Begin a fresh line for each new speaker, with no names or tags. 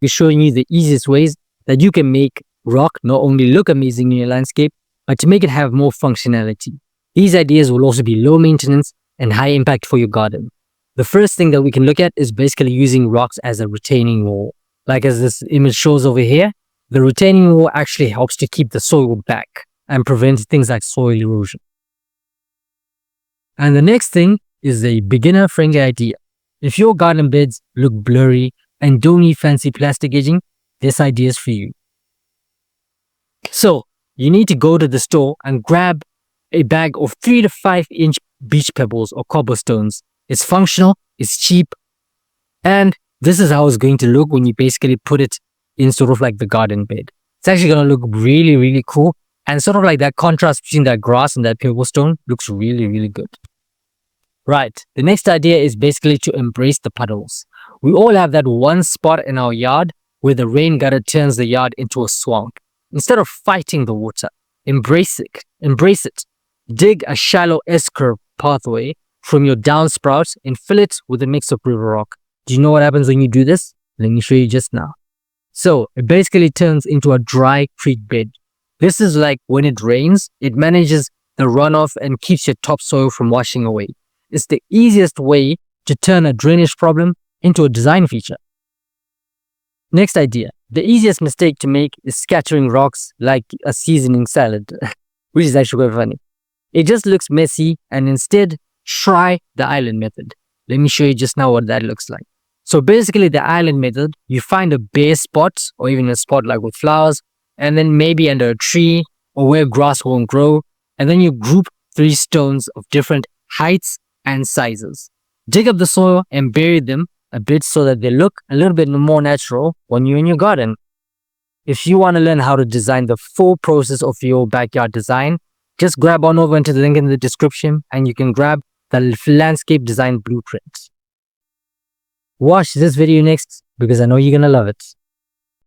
we're showing you the easiest ways that you can make rock not only look amazing in your landscape, but to make it have more functionality. These ideas will also be low maintenance and high impact for your garden. The first thing that we can look at is basically using rocks as a retaining wall. Like as this image shows over here, the retaining wall actually helps to keep the soil back and prevent things like soil erosion. And the next thing is a beginner-friendly idea. If your garden beds look blurry and don't need fancy plastic edging, this idea is for you. So, you need to go to the store and grab a bag of 3 to 5 inch beach pebbles or cobblestones. It's functional, it's cheap, and this is how it's going to look when you basically put it in sort of like the garden bed. It's actually going to look really, really cool, and sort of like that contrast between that grass and that pebble stone looks really, really good. Right, the next idea is basically to embrace the puddles. We all have that one spot in our yard where the rain gutter turns the yard into a swamp. Instead of fighting the water, embrace it. Dig a shallow S-curve pathway from your downsprout and fill it with a mix of river rock. Do you know what happens when you do this? Let me show you just now. So it basically turns into a dry creek bed. This is like when it rains, it manages the runoff and keeps your topsoil from washing away. It's the easiest way to turn a drainage problem into a design feature. Next idea. The easiest mistake to make is scattering rocks like a seasoning salad, which is actually quite funny. It just looks messy, and instead, try the island method. Let me show you just now what that looks like. So basically the island method, you find a bare spot or even a spot like with flowers, and then maybe under a tree or where grass won't grow, and then you group 3 stones of different heights and sizes. Dig up the soil and bury them a bit so that they look a little bit more natural when you're in your garden. If you want to learn how to design the full process of your backyard design, just grab on over into the link in the description and you can grab the landscape design blueprint. Watch this video next because I know you're gonna love it.